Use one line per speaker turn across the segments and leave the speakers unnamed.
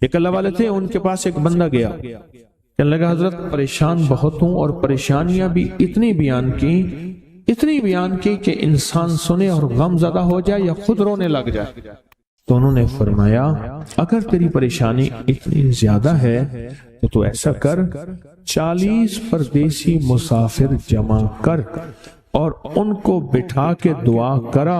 ایک اللہ والے تھے، ان کے پاس ایک بندہ گیا، کہنے لگا حضرت پریشان بہت ہوں، اور پریشانیاں بھی اتنی بیان کی کہ انسان سنے اور غم زدہ ہو جائے یا خود رونے لگ جائے۔ تو انہوں نے فرمایا اگر تیری پریشانی اتنی زیادہ ہے تو ایسا کر، 40 پردیسی مسافر جمع کر اور ان کو بٹھا کے دعا کرا،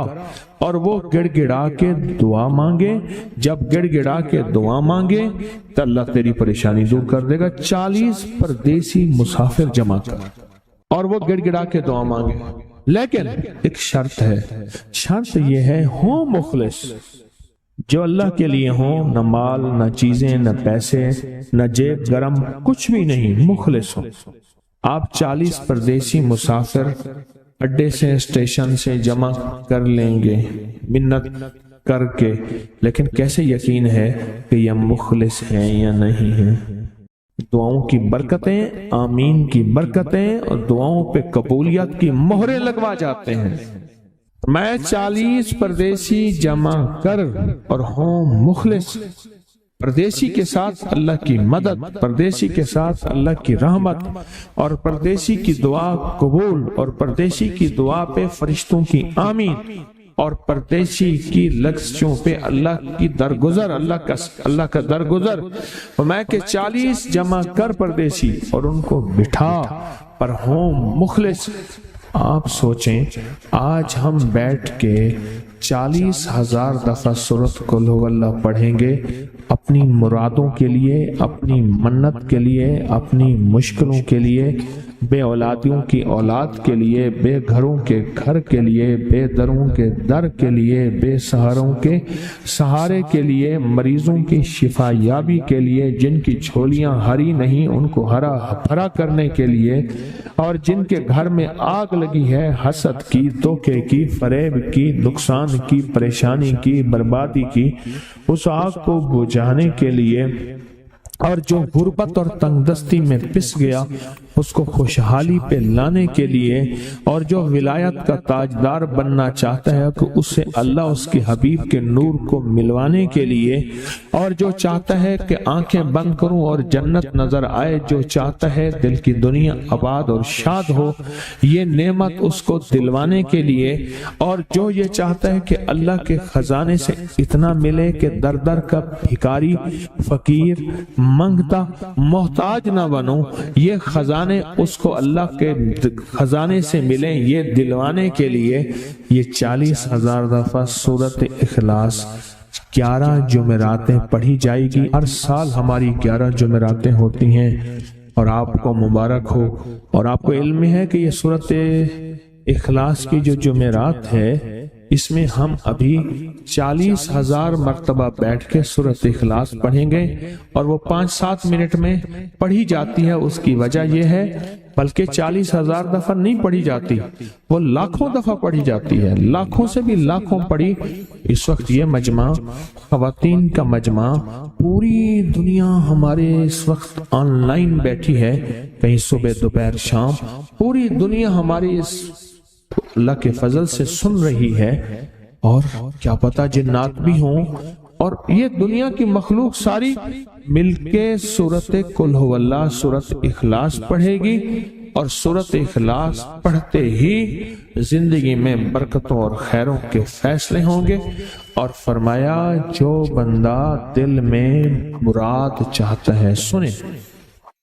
اور وہ گڑ گڑا کے دعا مانگے۔ جب گڑ گڑا کے دعا مانگے تو اللہ تیری پریشانی دور کر دے گا۔ 40 پردیسی مسافر جمع کر اور وہ گڑ گڑا کے دعا مانگے، لیکن ایک شرط ہے، شرط یہ ہے ہوں مخلص، جو اللہ کے لیے ہوں، نہ مال نہ چیزیں نہ پیسے نہ جیب گرم، کچھ بھی نہیں، مخلص ہو۔ آپ 40 پردیسی مسافر اڈے سے اسٹیشن سے جمع کر لیں گے منت کر کے، لیکن کیسے یقین ہے کہ یہ مخلص ہیں یا نہیں ہیں؟ دعاؤں کی برکتیں، آمین کی برکتیں اور دعاؤں پہ قبولیت کی مہریں لگوا جاتے ہیں۔ میں 40 پردیسی جمع کر اور ہوں مخلص، پردیسی کے ساتھ اللہ کی مدد، پردیسی کے ساتھ اللہ کی رحمت، اور پردیسی کی دعا قبول، اور پردیسی کی دعا پہ فرشتوں کی آمین، اور پردیسی کی لفظوں پہ اللہ کی درگزر، اللہ کا درگزر۔ میں کہ 40 جمع کر پردیسی اور ان کو بٹھا پر ہوں مخلص۔ آپ سوچیں آج ہم بیٹھ کے 40,000 دفعہ سورۃ قل ہو اللہ پڑھیں گے، اپنی مرادوں کے لیے، اپنی منت کے لیے، اپنی مشکلوں کے لیے، بے اولادیوں کی اولاد کے لیے، بے گھروں کے گھر کے لیے، بے دروں کے در کے لیے، بے سہاروں کے سہارے کے لیے، مریضوں کی شفا یابی کے لیے، جن کی جھولیاں ہری نہیں ان کو ہرا بھرا کرنے کے لیے، اور جن کے گھر میں آگ لگی ہے حسد کی، دھوکے کی، فریب کی، نقصان کی، پریشانی کی، بربادی کی، اس آگ کو بجھانے کے لیے، اور جو غربت اور تنگ دستی میں پس گیا اس کو خوشحالی پہ لانے کے لیے، اور جو ولایت کا تاجدار بننا چاہتا ہے کہ اسے اللہ اس کے حبیب کے نور کو ملوانے کے لیے، اور جو چاہتا ہے کہ آنکھیں بند کروں اور جنت نظر آئے، جو چاہتا ہے دل کی دنیا آباد اور شاد ہو، یہ نعمت اس کو دلوانے کے لیے، اور جو یہ چاہتا ہے کہ اللہ کے خزانے سے اتنا ملے کہ در در کا بھکاری، فقیر، منگتا، محتاج نہ بنو، یہ خزانے اس کو اللہ کے خزانے سے ملیں، یہ دلوانے کے لیے یہ 40,000 دفعہ سورۃ اخلاص 11 جمعراتیں پڑھی جائے گی۔ ہر سال ہماری 11 جمعراتیں ہوتی ہیں، اور آپ کو مبارک ہو۔ اور آپ کو علم ہے کہ یہ سورۃ اخلاص کی جو جمعرات ہے، اس میں ہم ابھی 40,000 مرتبہ بیٹھ کے سورۃ اخلاص پڑھیں گے، اور وہ 5-7 منٹ میں پڑھی جاتی ہے۔ اس کی وجہ یہ ہے بلکہ 40,000 دفعہ نہیں پڑھی جاتی، وہ لاکھوں دفعہ پڑھی جاتی ہے، لاکھوں سے بھی لاکھوں پڑھی۔ اس وقت یہ مجمع، خواتین کا مجمع، پوری دنیا ہمارے اس وقت آن لائن بیٹھی ہے، کہیں صبح دوپہر شام، پوری دنیا ہماری اس اللہ کے فضل سے سن رہی ہے، اور کیا پتا جنات بھی ہوں، اور یہ دنیا کی مخلوق ساری مل کے سورۃ قل ہو اللہ، سورۃ اخلاص پڑھے گی، اور سورۃ اخلاص پڑھتے ہی زندگی میں برکتوں اور خیروں کے فیصلے ہوں گے۔ اور فرمایا جو بندہ دل میں مراد چاہتا ہے، سنیں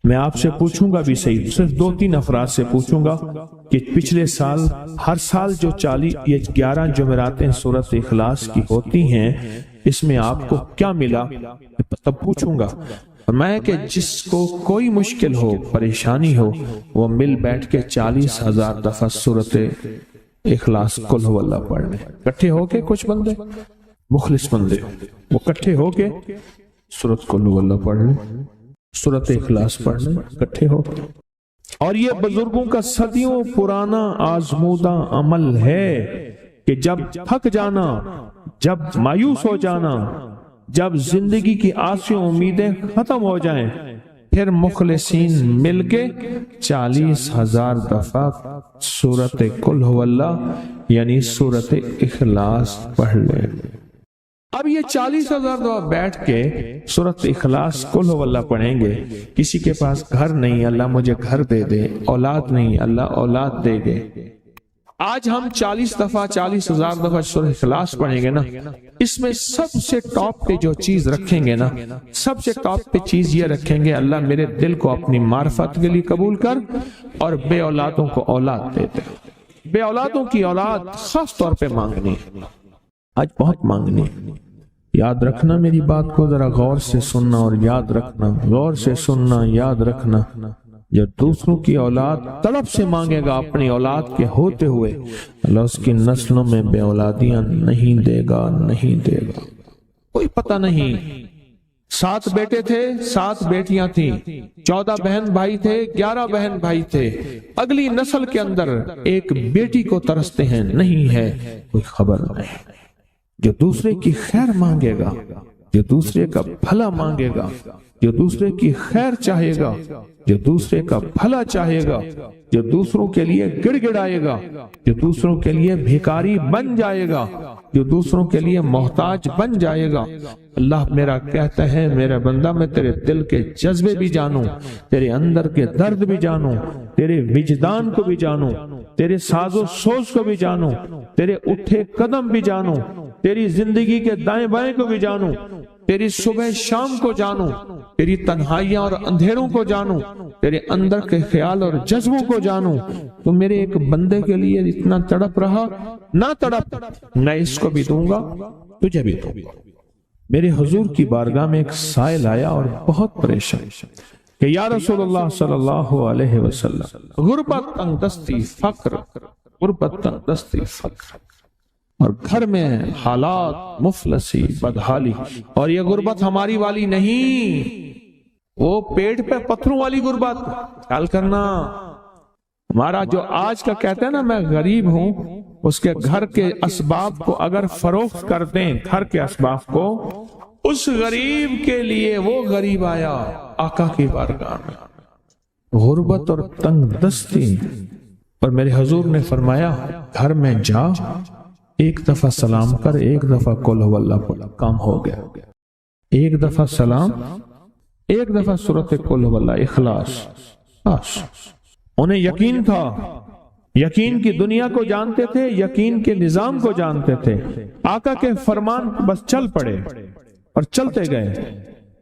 میں آپ سے پوچھوں گا بھی صحیح، صرف 2-3 افراد سے پوچھوں گا کہ پچھلے سال، ہر سال جو 11 جمعراتیں سورۃ اخلاص کی ہوتی ہیں، اس میں آپ کو کیا ملا، تب پوچھوں گا۔ میں کہ جس کو کوئی مشکل ہو، پریشانی ہو، وہ مل بیٹھ کے 40,000 دفعہ سورۃ اخلاص قل ہو اللہ پڑھ لیں، اکٹھے ہو کے، کچھ بندے مخلص بندے وہ اکٹھے ہو کے سورۃ قل ہو اللہ پڑھ لیں، سورۃ اخلاص پڑھ لیں اکٹھے ہو۔ اور یہ بزرگوں کا صدیوں پرانا آزمودہ عمل ہے کہ جب تھک جانا، جب مایوس ہو جانا، جب زندگی کی آسیں امیدیں ختم ہو جائیں، پھر مخلصین مل کے 40,000 دفعہ سورۃ قل ہو اللہ یعنی سورۃ اخلاص پڑھ لیں۔ اب یہ 40,000 دفعہ بیٹھ کے سورۃ اخلاص قل هو اللہ پڑھیں گے. کسی کے پاس گھر نہیں، اللہ مجھے گھر دے دے. اولاد نہیں، اللہ اولاد دے دے. آج ہم 40,000 دفعہ سورۃ اخلاص پڑھیں گے نا، اس میں سب سے ٹاپ پہ جو چیز رکھیں گے نا، سب سے ٹاپ پہ چیز یہ رکھیں گے، اللہ میرے دل کو اپنی معرفت کے لیے قبول کر اور بے اولادوں کو اولاد دے دے. بے اولادوں کی اولاد خاص طور پہ مانگنی، آج بہت مانگنی. یاد رکھنا میری بات کو ذرا غور سے سننا اور یاد رکھنا، غور سے سننا، یاد رکھنا. جو دوسروں کی اولاد طلب سے مانگے گا اپنی اولاد کے ہوتے ہوئے، اللہ اس کی نسلوں میں بے اولادیاں نہیں دے گا، نہیں دے گا. کوئی پتہ نہیں، 7 بیٹے تھے، 7 بیٹیاں تھیں، 14 بہن بھائی تھے، 11 بہن بھائی تھے. اگلی نسل کے اندر ایک بیٹی کو ترستے ہیں، نہیں ہے، کوئی خبر نہیں. جو دوسرے کی خیر مانگے گا، جو دوسرے کا بھلا مانگے گا، جو دوسرے کی خیر چاہے گا، جو دوسرے کا بھلا چاہے گا، جو دوسروں کے لیے گڑ گڑائے گا، جو دوسروں کے لیے بھیکاری بن جائے گا، جو دوسروں کے لیے محتاج بن جائے گا. اللہ میرا کہتا ہے میرا بندہ میں تیرے دل کے جذبے بھی جانوں، تیرے اندر کے درد بھی جانوں، تیرے وجدان کو بھی جانوں، تیرے ساز و سوز کو بھی جانوں، تیرے اٹھے قدم بھی جانوں، تیری زندگی کے دائیں بائیں کو بھی جانوں، تیری صبح شام کو جانوں، تیری تنہائیاں اور اندھیروں کو جانوں، تیرے اندر کے خیال اور جذبوں کو جانوں. تو میرے ایک بندے کے لیے اتنا تڑپ رہا، نہ تڑپ، میں اس کو بھی دوں گا، تجھے بھی دوں گا. میرے حضور کی بارگاہ میں ایک سائل آیا اور بہت پریشان کہ یا رسول اللہ صلی اللہ علیہ وسلم، غربت، تنگ دستی، فقر، غربت، تنگ دستی، فقر، اور گھر میں حالات، مفلسی، بدحالی. اور یہ غربت ہماری والی نہیں، وہ پیٹ پہ پتھروں والی غربت. خیال کرنا، ہمارا جو آج کا کہتے ہیں نا میں غریب ہوں، اس کے گھر کے اسباب کو اگر فروخت کر دیں، گھر کے اسباب کو، اس غریب کے لیے وہ غریب آیا آقا کی بارگاہ میں. غربت اور تنگ دستی. اور میرے حضور نے فرمایا گھر میں جا، ایک دفعہ سلام کر، ایک دفعہ قل هو اللہ پڑھ، کام ہو گیا. ایک دفعہ سلام، ایک دفعہ سورۃ قل هو اللہ اخلاص. بس انہیں یقین تھا، یقین کی دنیا کو جانتے تھے، یقین کے نظام کو جانتے تھے. آقا کے فرمان بس چل پڑے اور چلتے گئے،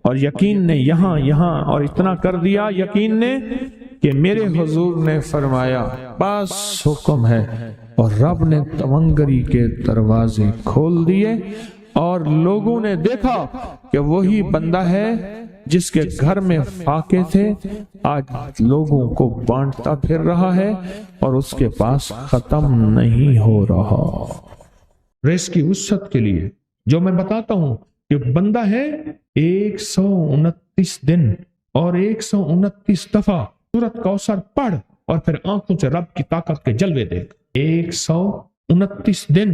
اور یقین نے یہاں اور اتنا کر دیا یقین نے کہ میرے حضور نے فرمایا بس حکم ہے، اور رب نے تونگری کے دروازے کھول دیے، اور لوگوں نے دیکھا کہ وہی بندہ ہے جس کے گھر میں فاقے تھے، آج لوگوں کو بانٹتا پھر رہا ہے اور اس کے پاس ختم نہیں ہو رہا. ریس کی وسعت کے لیے جو میں بتاتا ہوں کہ بندہ ہے 129 دن اور 129 دفعہ سورۃ کوثر پڑھ اور پھر آنکھوں سے رب کی طاقت کے جلوے دیکھ. 129 دن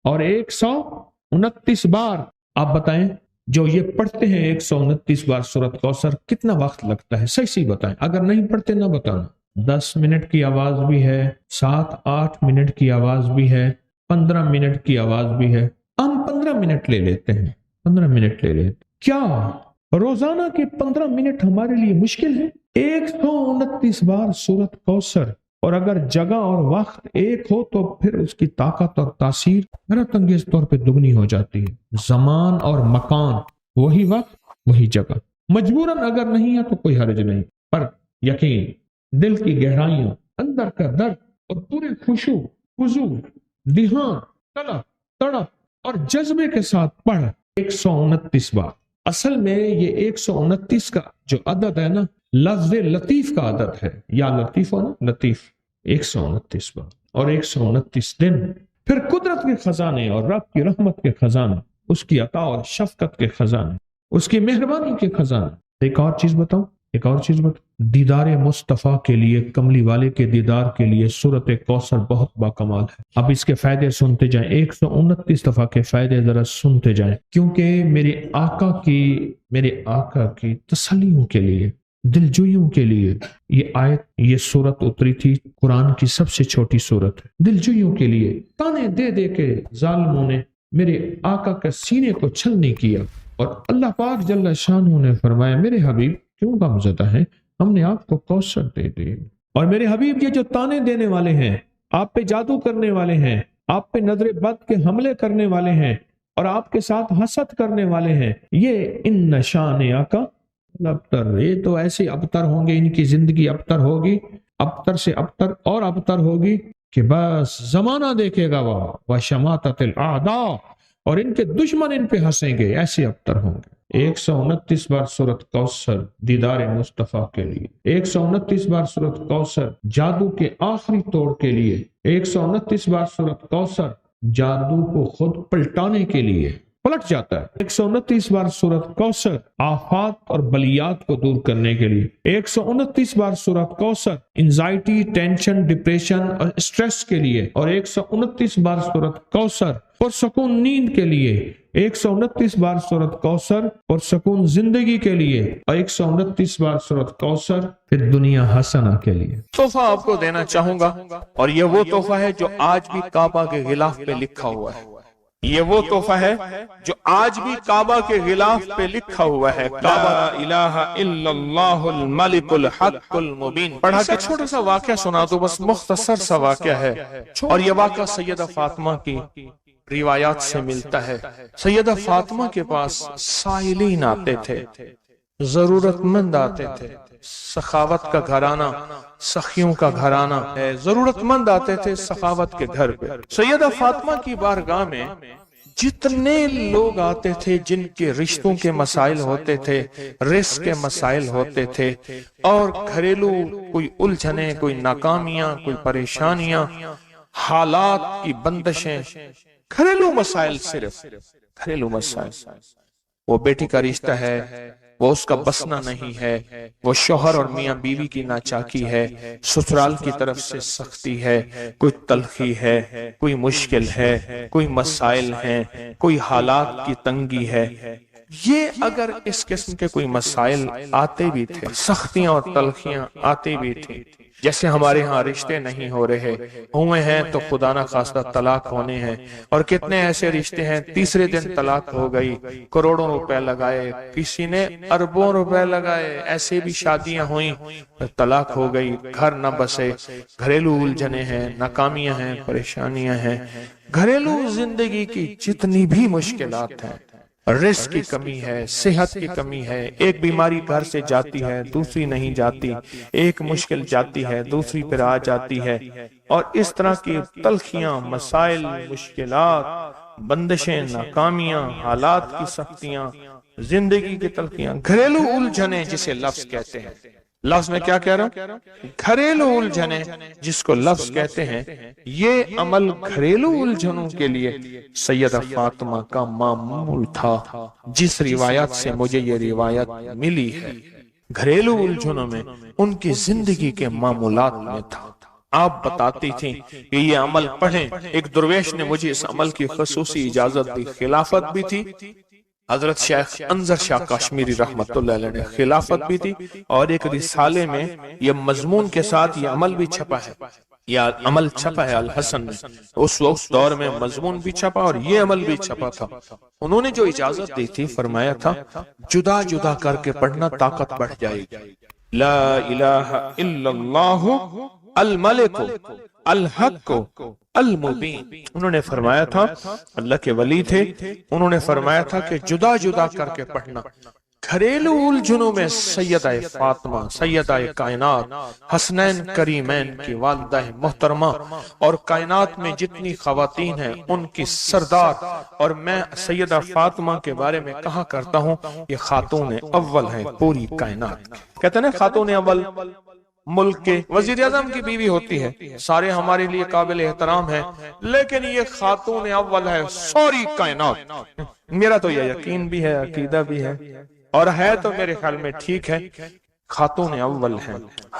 اور 129 بار. آپ بتائیں جو یہ پڑھتے ہیں 129 بار سورۃ کوثر کتنا وقت لگتا ہے؟ صحیح بتائیں، اگر نہیں پڑھتے نہ بتانا. 10 منٹ کی آواز بھی ہے، 7-8 منٹ کی آواز بھی ہے، 15 منٹ کی آواز بھی ہے. ہم 15 منٹ لے لیتے ہیں، 15 منٹ لے لیتے. کیا روزانہ کے 15 منٹ ہمارے لیے مشکل ہے؟ 129 بار سورۃ کوثر، اور اگر جگہ اور وقت ایک ہو تو پھر اس کی طاقت اور تاثیر حیرت انگیز طور پہ دگنی ہو جاتی ہے. زمان اور مکان، وہی وقت وہی جگہ. مجبوراً اگر نہیں ہے تو کوئی حرج نہیں، پر یقین، دل کی گہرائیوں، اندر کا درد اور پورے خشوع، خضوع، دھیان، طلب، تڑپ اور جذبے کے ساتھ پڑھ 129 بار. اصل میں یہ 129 کا جو عدد ہے نا، لفظ لطیف کا عدد ہے. یا لطیف ہو نا، لطیف. 129 بار اور 129 دن. پھر قدرت کے خزانے اور رب کی رحمت کے خزانے، اس کی عطا اور شفقت کے خزانے، اس کی مہربانی کے خزانے. ایک اور چیز بتاؤں، دیدار مصطفیٰ کے لیے، کملی والے کے دیدار کے لیے سورۃ کوثر بہت باکمال ہے. اب اس کے فائدے سنتے جائیں، 129 دفعہ کے فائدے ذرا سنتے جائیں، کیونکہ میرے آقا کی تسلیوں کے لیے، دلجوئیوں کے لیے یہ سورت اتری تھی. قرآن کی سب سے چھوٹی سورت ہے. دلجوئیوں کے لیے تانے دے دے کے ظالموں نے میرے آقا کے سینے کو چھلنی کیا، اور اللہ پاک جل شانہ نے فرمایا میرے حبیب کیوں غمزدہ ہیں، ہم نے آپ کو کوثر دے دی۔ اور میرے حبیب یہ جو تانے دینے والے ہیں، آپ پہ جادو کرنے والے ہیں، آپ پہ نظر بد کے حملے کرنے والے ہیں اور آپ کے ساتھ حسد کرنے والے ہیں، یہ ان نشانیہ کا ابتر، یہ تو ایسے ابتر ہوں گے، ان کی زندگی ابتر ہوگی، ابتر سے ابتر اور ابتر ہوگی کہ بس زمانہ دیکھے گا وہ شماتت الاعداء، اور ان کے دشمن ان پہ ہنسیں گے، ایسے ابتر ہوں گے۔ 129 بار سورۃ کوثر دیدار مصطفیٰ کے لیے، 129 بار سورۃ کوثر جادو کے آخری توڑ کے لیے، 129 بار سورۃ کوثر جادو کو خود پلٹانے کے لیے، پلٹ جاتا ہے۔ 129 بار سورۃ کوثر آفات اور بلیات کو دور کرنے کے لیے، 129 بار سورۃ کوثر انزائٹی، ٹینشن، ڈپریشن اور اسٹریس کے لیے، اور 129 بار سورۃ کوثر پرسکون نیند کے لیے، 129 بار سورۃ کوثر پرسکون زندگی کے لیے، اور 129 بار سورۃ کوثر پھر دنیا حسنہ کے لیے۔
تحفہ آپ کو دینا چاہوں گا، اور یہ وہ تحفہ ہے جو آج بھی کعبہ کے غلاف پہ لکھا ہوا ہے، یہ وہ تحفہ ہے جو آج بھی کعبہ کے غلاف پہ لکھا ہوا ہے، لا الہ الا اللہ الملک الحق المبین۔ پڑھا کے چھوٹا سا واقعہ سنا دو، بس مختصر سا واقعہ ہے، اور یہ واقعہ سیدہ فاطمہ کی روایات سے ملتا ہے۔ سیدہ فاطمہ کے پاس سائلین آتے تھے، ضرورت مند آتے تھے، سخاوت کا گھرانہ، سخیوں کا گھرانہ ہے، ضرورت مند آتے تھے سخاوت کے گھر پہ۔ سیدہ فاطمہ کی بارگاہ میں جتنے لوگ آتے تھے جن کے رشتوں کے مسائل ہوتے تھے، رزق کے مسائل ہوتے تھے، اور گھریلو کوئی الجھنیں، کوئی ناکامیاں، کوئی پریشانیاں، حالات کی بندشیں، گھریلو مسائل، صرف گھریلو مسائل، وہ بیٹی کا رشتہ ہے، وہ اس کا بسنا نہیں ہے، وہ شوہر اور میاں بیوی کی ناچاکی ہے، سسرال کی طرف سے سختی ہے، کوئی تلخی ہے، کوئی مشکل ہے، کوئی مسائل ہیں، کوئی حالات کی تنگی ہے۔ یہ اگر اس قسم کے کوئی مسائل آتے بھی تھے، سختیاں اور تلخیاں آتے بھی تھیں، جیسے ہمارے ہاں رشتے نہیں ہو رہے، ہوئے ہیں تو خدا نہ خواستہ طلاق ہونے ہیں، اور کتنے ایسے رشتے ہیں تیسرے دن طلاق ہو گئی، کروڑوں روپے لگائے، کسی نے اربوں روپے لگائے، ایسے بھی شادیاں ہوئیں، طلاق ہو گئی، گھر نہ بسے، گھریلو الجھنیں ہیں، ناکامیاں ہیں، پریشانیاں ہیں، گھریلو زندگی کی جتنی بھی مشکلات ہیں، رزق کی کمی ہے، صحت کی کمی ہے، ایک بیماری گھر سے جاتی ہے دوسری نہیں جاتی، ایک مشکل جاتی ہے دوسری پھر آ جاتی ہے، اور اس طرح کی تلخیاں، مسائل، مشکلات، بندشیں، ناکامیاں، حالات کی سختیاں، زندگی کی تلخیاں، گھریلو الجھنیں جسے لفظ کہتے ہیں۔ لفظ میں کیا کہہ رہا ہوں؟ گھریلو الجھنیں جس کو لفظ کہتے ہیں، یہ عمل گھریلو الجھنوں کے لیے سیدہ فاطمہ کا معمول تھا، جس روایت سے مجھے یہ روایت ملی ہے، گھریلو الجھنوں میں ان کی زندگی کے معمولات میں تھا۔ آپ بتاتی تھیں کہ یہ عمل پڑھیں، ایک درویش نے مجھے اس عمل کی خصوصی اجازت دی، خلافت بھی تھی، حضرت شیخ انظر شاہ کشمیری رحمت اللہ علیہ نے خلافت بھی تھی، اور ایک رسالے میں یہ مضمون کے ساتھ یہ عمل بھی چھپا ہے، یہ عمل چھپا ہے الحسن میں، اس وقت دور میں مضمون بھی چھپا اور یہ عمل بھی چھپا تھا۔ انہوں نے جو اجازت دی تھی، فرمایا تھا جدا جدا کر کے پڑھنا طاقت بڑھ جائے گی، لا الہ الا اللہ الملک الحق المبین۔ انہوں نے فرمایا تھا، اللہ کے ولی تھے، انہوں نے فرمایا تھا کہ جدا جدا کر کے پڑھنا۔ گھریلو الجھنوں میں سیدہ فاطمہ، سیدہ کائنات، حسنین کریمین کی والدہ محترمہ، اور کائنات میں جتنی خواتین ہیں ان کی سردار، اور میں سیدہ فاطمہ کے بارے میں کہا کرتا ہوں یہ خاتون اول ہیں پوری کائنات۔ کہتے ہیں خاتون اول ملک کے وزیر اعظم کی بیوی ہوتی ہے، سارے ہمارے لیے قابل احترام ہیں، لیکن یہ خاتون اول ہے ساری کائنات۔ میرا تو یہ یقین بھی ہے، عقیدہ بھی ہے، اور ہے تو میرے خیال میں ٹھیک ہے، خاتون اول ہیں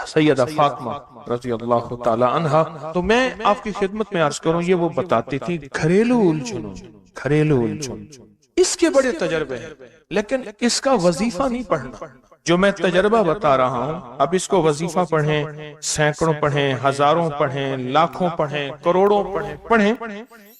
سیدہ فاطمہ رضی اللہ تعالی عنہا۔ تو میں آپ کی خدمت میں عرض کروں، یہ وہ بتاتی تھی گھریلو الجھنوں، گھریلو الجھن، اس کے بڑے تجربے ہیں، لیکن اس کا وظیفہ نہیں پڑھنا۔ جو میں تجربہ بتا رہا ہوں، اب اس کو وظیفہ پڑھیں، سینکڑوں پڑھیں، ہزاروں پڑھیں، لاکھوں پڑھیں، کروڑوں پڑھیں،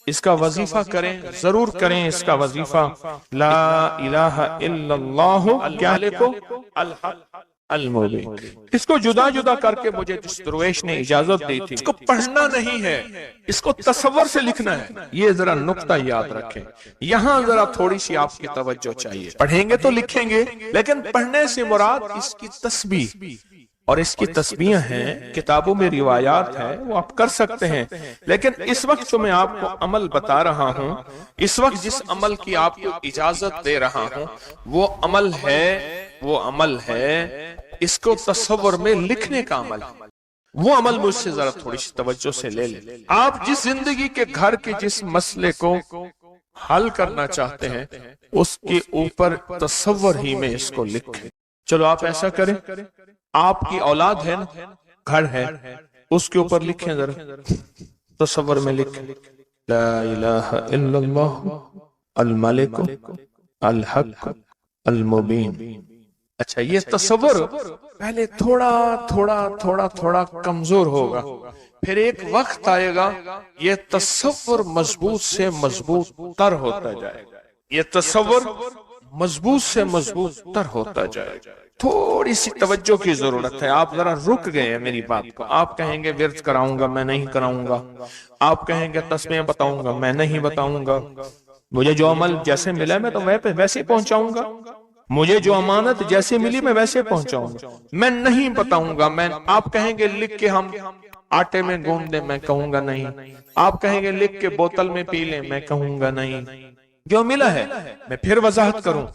اس کا وظیفہ کریں، ضرور کریں اس کا وظیفہ، لا الہ الا اللہ کیا لکھو الحق المبین۔ اس کو جدا جدا کر کے مجھے جس درویش نے اجازت دی تھی، اس کو پڑھنا نہیں ہے، اس کو تصور سے لکھنا ہے۔ یہ ذرا نقطہ یاد رکھیں، یہاں ذرا تھوڑی سی آپ کی توجہ چاہیے۔ پڑھیں گے تو لکھیں گے، لیکن پڑھنے سے مراد اس کی تسبیح، اور اس کی تسبیح ہیں، کتابوں میں روایات ہے، وہ آپ کر سکتے ہیں، لیکن اس وقت جو میں آپ کو عمل بتا رہا ہوں، اس وقت جس عمل کی آپ کو اجازت دے رہا ہوں، وہ عمل ہے اس کو تصور میں لکھنے کا عمل ہے۔ وہ عمل مجھ سے ذرا تھوڑی سی توجہ سے لے لیں۔ آپ جس زندگی کے گھر کے جس مسئلے کو حل کرنا چاہتے ہیں، اس کے اوپر تصور ہی میں اس کو لکھیں۔ چلو آپ ایسا کریں، آپ کی اولاد ہے نا، گھر ہے، اس کے اوپر لکھیں، ذرا تصور میں لکھیں، لا الہ الا اللہ الملک الحق المبین۔ اچھا، یہ تصور پہلے تھوڑا کمزور ہوگا، پھر ایک وقت آئے گا یہ تصور مضبوط سے مضبوط تر ہوتا جائے گا، یہ تصور مضبوط سے مضبوط تر ہوتا جائے گا۔ تھوڑی سی توجہ کی ضرورت ہے، آپ ذرا رک گئے ہیں میری بات کو۔ آپ کہیں گے ورد کراؤں گا، میں نہیں کراؤں گا، آپ کہیں گے تسبیح بتاؤں گا، میں نہیں بتاؤں گا، مجھے جو عمل جیسے ملا میں تو ویسے پہنچاؤں گا، مجھے جو امانت جیسے ملی میں ویسے پہنچاؤں گا، میں نہیں بتاؤں گا۔ آپ کہیں گے لکھ کے ہم آٹے میں گوندھ دیں، میں کہوں گا نہیں۔ آپ کہیں گے لکھ کے بوتل میں پی لیں، میں کہوں گا نہیں۔ جو ملا ہے میں پھر وضاحت کروں،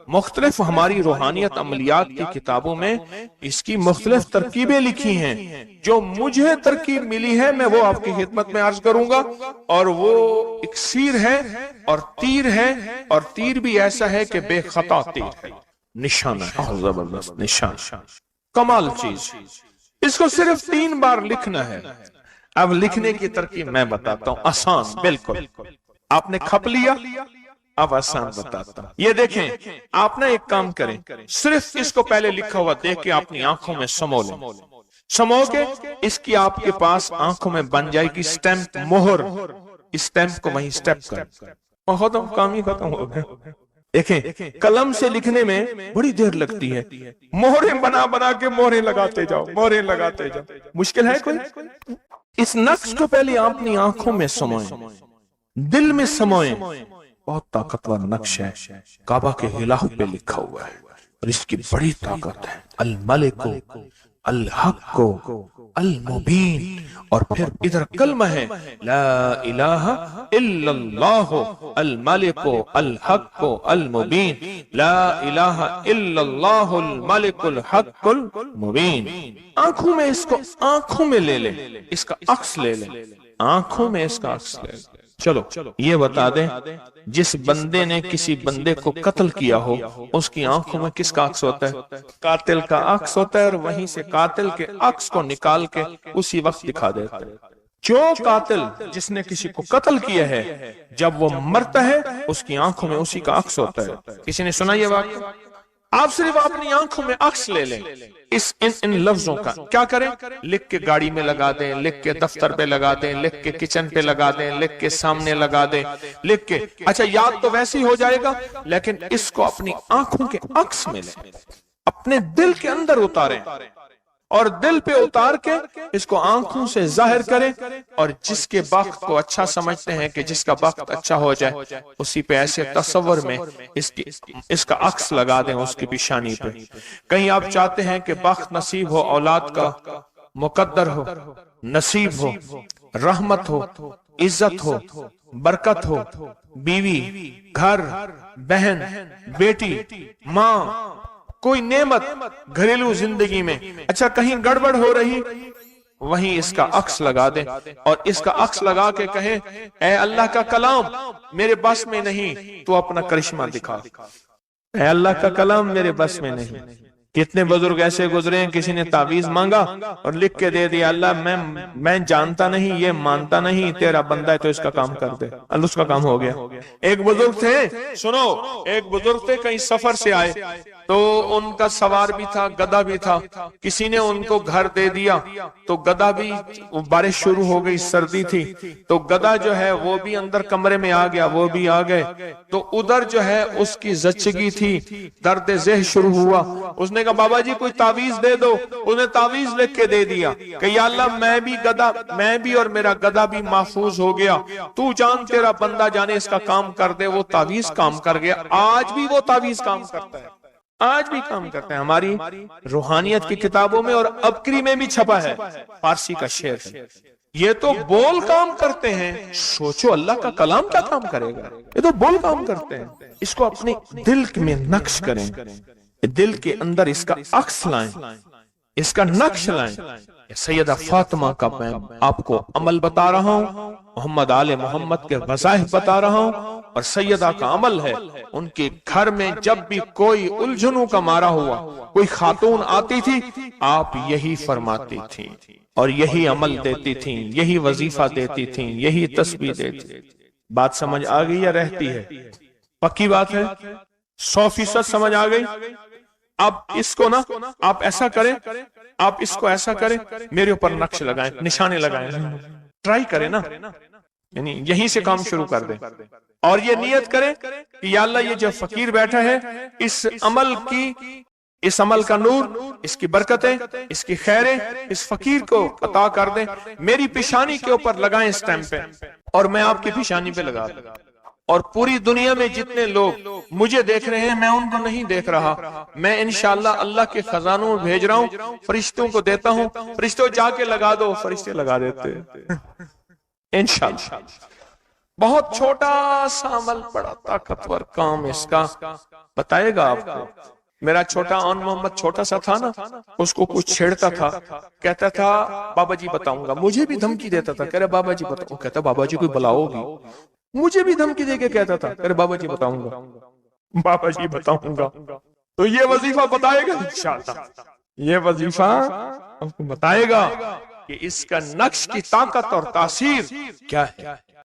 مختلف ہماری روحانیت عملیات کی کتابوں میں اس کی مختلف ترکیبیں لکھی ہیں، جو مجھے ترکیب ملی ہے میں وہ آپ کی خدمت میں عرض کروں گا، اور وہ اکسیر ہے اور تیر ہے، اور تیر بھی ایسا ہے کہ بے خطا تیر ہے، نشانہ ہے، زبردست نشان، کمال چیز۔ اس کو صرف 3 بار لکھنا ہے۔ اب لکھنے کی ترکیب میں بتاتا ہوں، آسان بالکل، آپ نے کھپ لیا، اب آسان بتاتا ہوں۔ یہ دیکھیں، آپ نے ایک کام کریں، صرف اس کو پہلے لکھا ہوا دیکھ کے اپنی آنکھوں میں سمو لیں، سمو کے اس کی آپ کے پاس آنکھوں میں بن جائے گی سٹیمپ، مہر، اس سٹیمپ کو وہیں سٹیپ کر، ختم، کام ہی ختم ہو گیا۔ دیکھیں، قلم سے لکھنے میں بڑی دیر لگتی ہے، مہریں بنا بنا کے مہریں لگاتے جاؤ، مہریں لگاتے جاؤ، مشکل ہے کوئی؟ اس نقش کو پہلے اپنی آنکھوں میں سموئیں، دل میں سموئیں۔ بہت طاقتور نقش ہے، کعبہ کے غلاف پہ لکھا ہوا ہے، اور اس کی بڑی طاقت ہے، الملک الحق المبین، اور پھر ادھر کلمہ ہے، لا الہ الا اللہ الملک الحق المبین، لا الہ الا اللہ الملک الحق المبین۔ آنکھوں میں اس کو آنکھوں میں لے لیں، اس کا عکس لے لیں، آنکھوں میں اس کا عکس لے لیں۔ چلو یہ بتا دیں، جس بندے نے کسی بندے کو قتل کیا ہو، اس کی آنکھوں میں کس کا عکس ہوتا ہے؟ قاتل کا عکس ہوتا ہے، اور وہیں سے قاتل کے عکس کو نکال کے اسی وقت دکھا دیتا ہے۔ جو قاتل جس نے کسی کو قتل کیا ہے، جب وہ مرتا ہے اس کی آنکھوں میں اسی کا عکس ہوتا ہے۔ کسی نے سنا یہ واقعہ؟ آپ صرف اپنی آنکھوں میں عکس لے لیں ان لفظوں کا، کیا کریں؟ لکھ کے گاڑی میں لگا دیں، لکھ کے دفتر پہ لگا دیں، لکھ کے کچن پہ لگا دیں، لکھ کے سامنے لگا دیں، لکھ کے، اچھا یاد تو ویسے ہی ہو جائے گا، لیکن اس کو اپنی آنکھوں کے عکس میں لیں، اپنے دل کے اندر اتاریں، اور دل پہ اتار کے اس کو آنکھوں سے ظاہر کریں، اور جس کے وقت کو اچھا سمجھتے ہیں کہ جس کا وقت اچھا ہو جائے، اسی پہ ایسے تصور میں اس کا عکس لگا دیں اس کی پیشانی پہ۔ کہیں آپ چاہتے ہیں کہ وقت نصیب ہو، اولاد کا مقدر ہو، نصیب ہو، رحمت ہو، عزت ہو، برکت ہو، بیوی، گھر، بہن، بیٹی، ماں، کوئی نعمت گھریلو زندگی میں، اچھا کہیں گڑبڑ ہو رہی، وہیں اس کا عکس لگا دیں، اور اس کا عکس لگا کے کہیں، اے اللہ کا کلام میرے بس میں نہیں، تو اپنا کرشمہ دکھا۔ اے اللہ کا کلام میرے بس میں نہیں، کتنے بزرگ ایسے گزرے ہیں، کسی نے تعویذ مانگا اور لکھ کے دے دیا، اللہ میں جانتا نہیں، یہ مانتا نہیں، تیرا بندہ ہے تو اس کا کام کر دے، اللہ اس کا کام ہو گیا۔ ایک بزرگ تھے، سنو، ایک بزرگ تھے، کہیں سفر سے آئے تو ان کا سوار بھی تھا، گدھا بھی تھا، کسی نے ان کو گھر دے دیا تو گدھا بھی، بارش شروع ہو گئی، سردی تھی تو گدھا جو ہے وہ بھی اندر کمرے میں آ گیا، وہ بھی آ گئے تو ادھر جو ہے اس کی زچگی تھی، درد ذہ شروع ہوا، اس نے کہا بابا جی کوئی تعویذ دے دو، اس نے تعویذ لکھ کے دے دیا کہ یا اللہ میں بھی اور میرا گدھا بھی محفوظ ہو گیا، تو جان تیرا بندہ جانے اس کا کام کر دے۔ وہ تعویذ کام کر گیا، آج بھی وہ تعویذ کام کرتا ہے، آج بھی کام کرتے ہیں۔ ہماری روحانیت کی کتابوں میں اور ابکری میں بھی چھپا ہے، فارسی کا شعر ہے، یہ تو بول کام کرتے ہیں، سوچو اللہ کا کلام کیا کام کرے گا، یہ تو بول کام کرتے ہیں۔ اس کو اپنے دل میں نقش کریں، دل کے اندر اس کا عکس لائیں، اس کا نقش لائیں۔ سیدہ فاطمہ کا میں آپ کو عمل بتا رہا ہوں، محمد آل محمد کے وظائف بتا رہا ہوں، اور سیدہ کا عمل ہے، ان کے گھر میں جب بھی کوئی الجھنوں کا مارا ہوا، کوئی خاتون آتی تھی، آپ یہی فرماتی تھیں اور یہی عمل دیتی تھیں، یہی وظیفہ دیتی تھیں، یہی تسبیح دیتی تھیں۔ بات سمجھ آ گئی یا رہتی ہے؟ پکی بات ہے، 100% سمجھ آ گئی؟ اب اس کو نا آپ ایسا کریں، آپ اس کو ایسا کریں، میرے اوپر نقش لگائیں، نشانے لگائیں، ٹرائی کریں نا، یعنی یہیں سے کام شروع کر دیں اور یہ نیت کریں کہ یا اللہ یہ جو فقیر بیٹھا ہے، اس عمل کا نور، اس کی برکتیں، اس کی خیریں اس فقیر کو عطا کر دیں، میری پیشانی کے اوپر لگائیں اس ٹائم پہ، اور میں آپ کی پیشانی پہ لگا دوں، اور پوری دنیا میں جتنے لوگ مجھے دیکھ رہے ہیں میں ان کو نہیں دیکھ رہا، میں انشاءاللہ اللہ کے خزانوں میں بھیج رہا ہوں، فرشتوں کو دیتا ہوں، فرشتوں جا کے لگا دو، فرشتے لگا دیتے انشاءاللہ۔ بہت چھوٹا سا عمل، بڑا طاقتور کام اس کا بتائے گا آپ کو۔ میرا چھوٹا آن محمد چھوٹا سا تھا نا، اس کو کچھ چھیڑتا تھا، کہتا تھا بابا جی بتاؤں گا، مجھے بھی دھمکی دیتا تھا، کہہ رہے بابا جی بتاؤں، کہتا بابا جی کوئی بلا ہوگی، مجھے بھی دھمکی دے کے کہتا تھا، کہہ رہے بابا جی بتاؤں گا، بابا جی بتاؤں گا۔ تو یہ وظیفہ بتائے گا انشاءاللہ، یہ وظیفہ آپ کو بتائے گا کہ اس کا نقش کی طاقت اور تاثیر کیا ہے۔